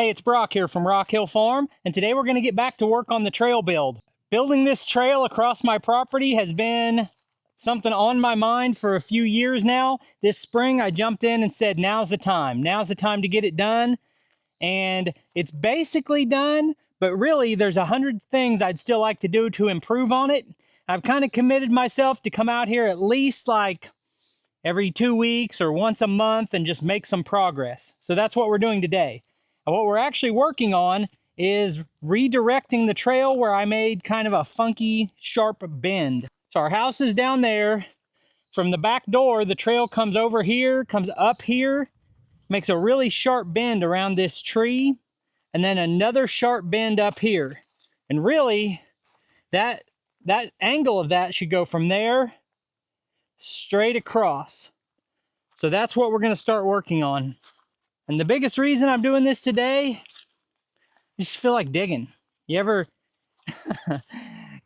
Hey, it's Brock here from Rock Hill Farm, and today we're going to get back to work on the trail build. Building this trail across my property has been something on my mind for a few years now. This spring I jumped in and said, now's the time. Now's the time to get it done. And it's basically done, but really there's 100 things I'd still like to do to improve on it. I've kind of committed myself to come out here at least like every 2 weeks or once a month and just make some progress. So that's what we're doing today. And what we're actually working on is redirecting the trail where I made kind of a funky, sharp bend. So our house is down there. From the back door, the trail comes over here, comes up here, makes a really sharp bend around this tree, and then another sharp bend up here. And really, that angle of that should go from there straight across. So that's what we're going to start working on. And the biggest reason I'm doing this today, I just feel like digging. You ever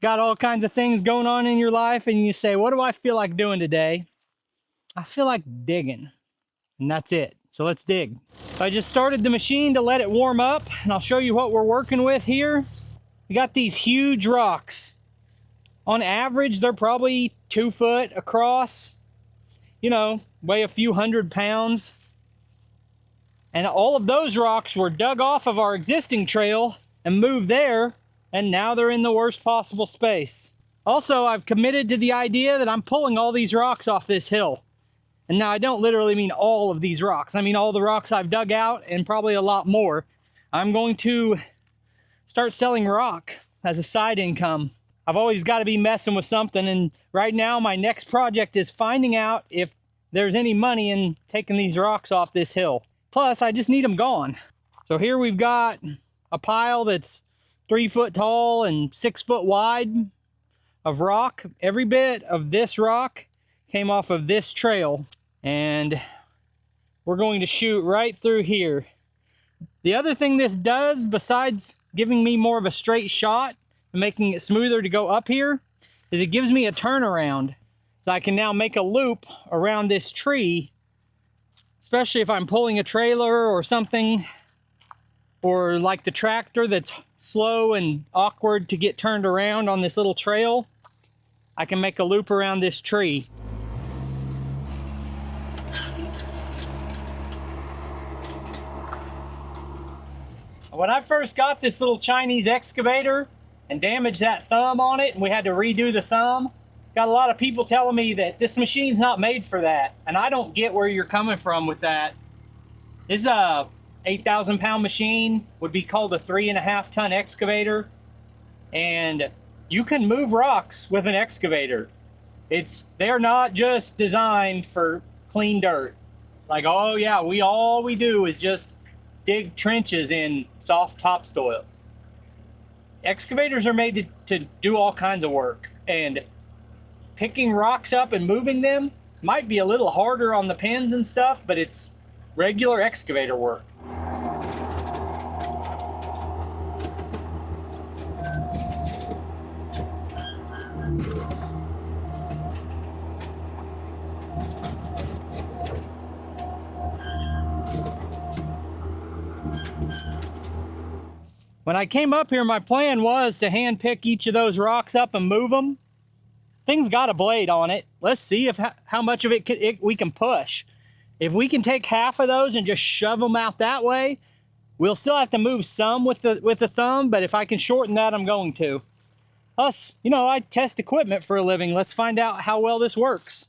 got all kinds of things going on in your life and you say, what do I feel like doing today? I feel like digging. And that's it. So let's dig. I just started the machine to let it warm up, and I'll show you what we're working with here. We got these huge rocks. On average, they're probably 2 foot across, you know, weigh a few 100 pounds. And all of those rocks were dug off of our existing trail and moved there, and now they're in the worst possible space. Also, I've committed to the idea that I'm pulling all these rocks off this hill. And now I don't literally mean all of these rocks. I mean all the rocks I've dug out and probably a lot more. I'm going to start selling rock as a side income. I've always got to be messing with something, and right now my next project is finding out if there's any money in taking these rocks off this hill. Plus, I just need them gone. So here we've got a pile that's 3 foot tall and 6 foot wide of rock. Every bit of this rock came off of this trail, and we're going to shoot right through here. The other thing this does, besides giving me more of a straight shot and making it smoother to go up here, is it gives me a turnaround. So I can now make a loop around this tree, especially if I'm pulling a trailer or something, or like the tractor that's slow and awkward to get turned around on this little trail. I can make a loop around this tree. When I first got this little Chinese excavator and damaged that thumb on it, and we had to redo the thumb, got a lot of people telling me that this machine's not made for that. And I don't get where you're coming from with that. This is a 8,000 pound machine, would be called a 3.5 ton excavator. And you can move rocks with an excavator. They're not just designed for clean dirt. Like, oh yeah, all we do is just dig trenches in soft topsoil. Excavators are made to do all kinds of work, and picking rocks up and moving them might be a little harder on the pins and stuff, but it's regular excavator work. When I came up here, my plan was to hand pick each of those rocks up and move them. Thing's got a blade on it. Let's see how much of it we can push. If we can take half of those and just shove them out that way, we'll still have to move some with the thumb, but if I can shorten that, I'm going to. Plus, you know, I test equipment for a living. Let's find out how well this works.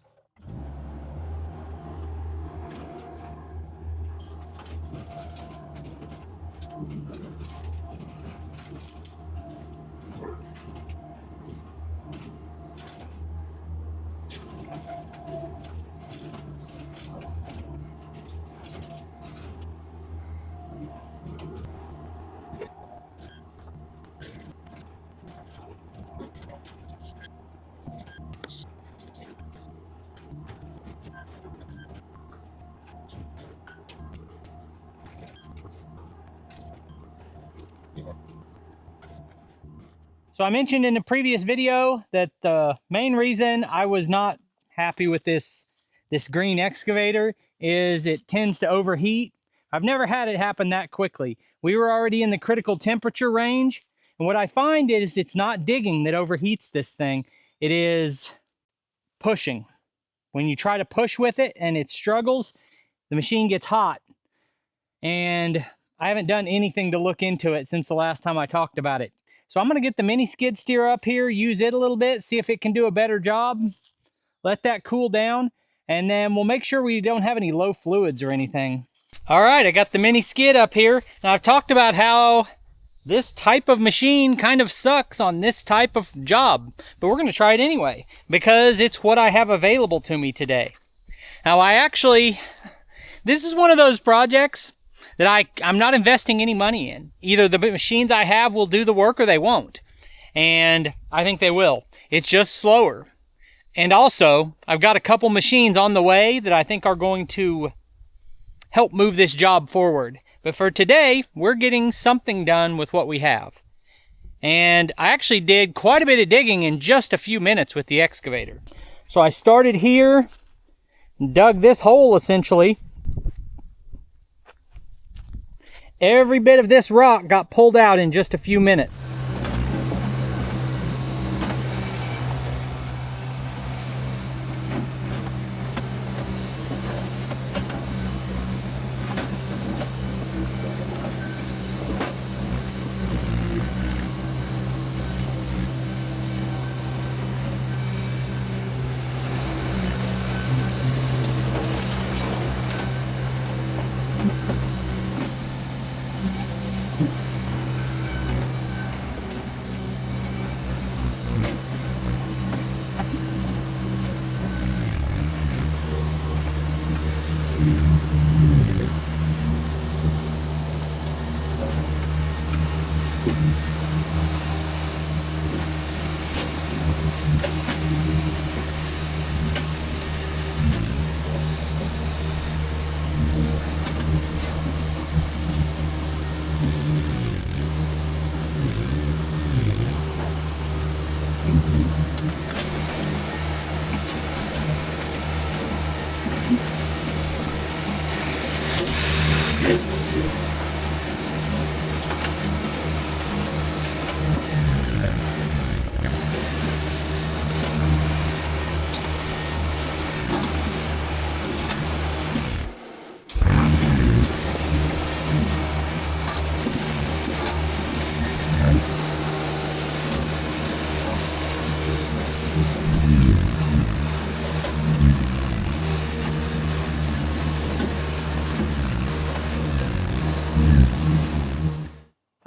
So I mentioned in a previous video that the main reason I was not happy with this green excavator is it tends to overheat. I've never had it happen that quickly. We were already in the critical temperature range. And what I find is it's not digging that overheats this thing. It is pushing. When you try to push with it and it struggles, the machine gets hot. And I haven't done anything to look into it since the last time I talked about it. So I'm going to get the mini skid steer up here, use it a little bit, see if it can do a better job. Let that cool down, and then we'll make sure we don't have any low fluids or anything. All right, I got the mini skid up here, and I've talked about how this type of machine kind of sucks on this type of job, but we're going to try it anyway because it's what I have available to me today. Now this is one of those projects that I'm not investing any money in. Either the machines I have will do the work or they won't. And I think they will. It's just slower. And also, I've got a couple machines on the way that I think are going to help move this job forward. But for today, we're getting something done with what we have. And I actually did quite a bit of digging in just a few minutes with the excavator. So I started here, dug this hole essentially. Every bit of this rock got pulled out in just a few minutes.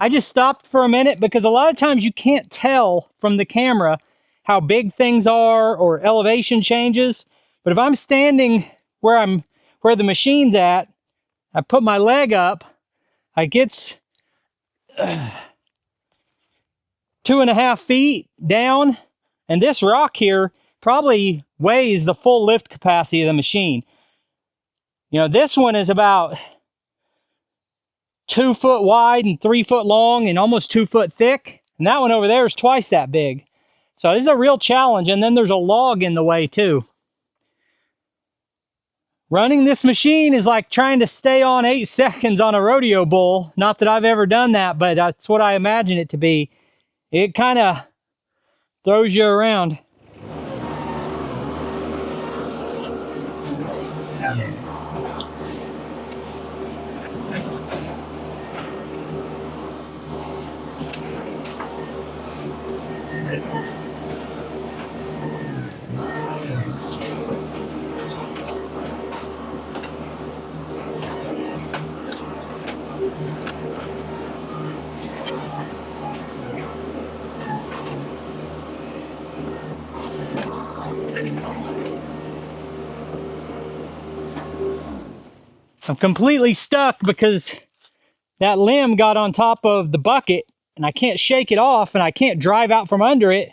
I just stopped for a minute because a lot of times you can't tell from the camera how big things are or elevation changes. But if I'm standing where the machine's at, I put my leg up, I get 2.5 feet down, and this rock here probably weighs the full lift capacity of the machine. You know, this one is about 2 foot wide and 3 foot long and almost 2 foot thick. And that one over there is twice that big. So this is a real challenge. And then there's a log in the way too. Running this machine is like trying to stay on 8 seconds on a rodeo bull. Not that I've ever done that, but that's what I imagine it to be. It kind of throws you around. I'm completely stuck because that limb got on top of the bucket and I can't shake it off and I can't drive out from under it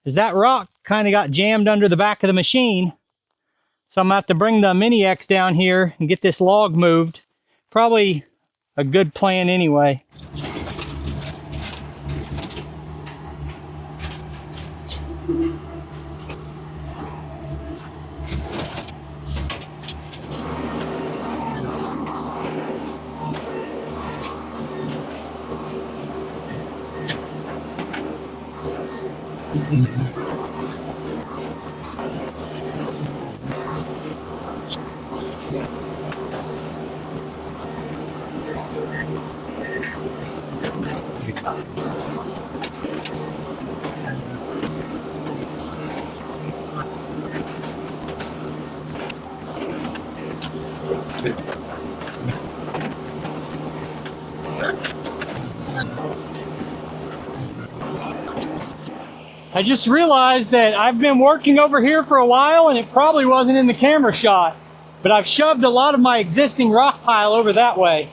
as that rock kind of got jammed under the back of the machine. So I'm going to have to bring the Mini X down here and get this log moved. Probably a good plan anyway. I just realized that I've been working over here for a while and it probably wasn't in the camera shot, but I've shoved a lot of my existing rock pile over that way.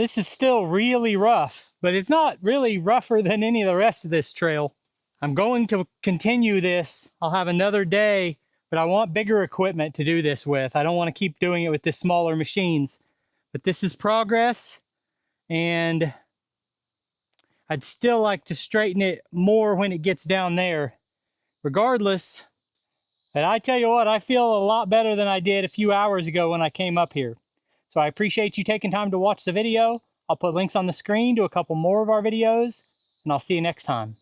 This is still really rough, but it's not really rougher than any of the rest of this trail. I'm going to continue this. I'll have another day, but I want bigger equipment to do this with. I don't want to keep doing it with the smaller machines. But this is progress, and I'd still like to straighten it more when it gets down there. Regardless, and I tell you what, I feel a lot better than I did a few hours ago when I came up here. So I appreciate you taking time to watch the video. I'll put links on the screen to a couple more of our videos, and I'll see you next time.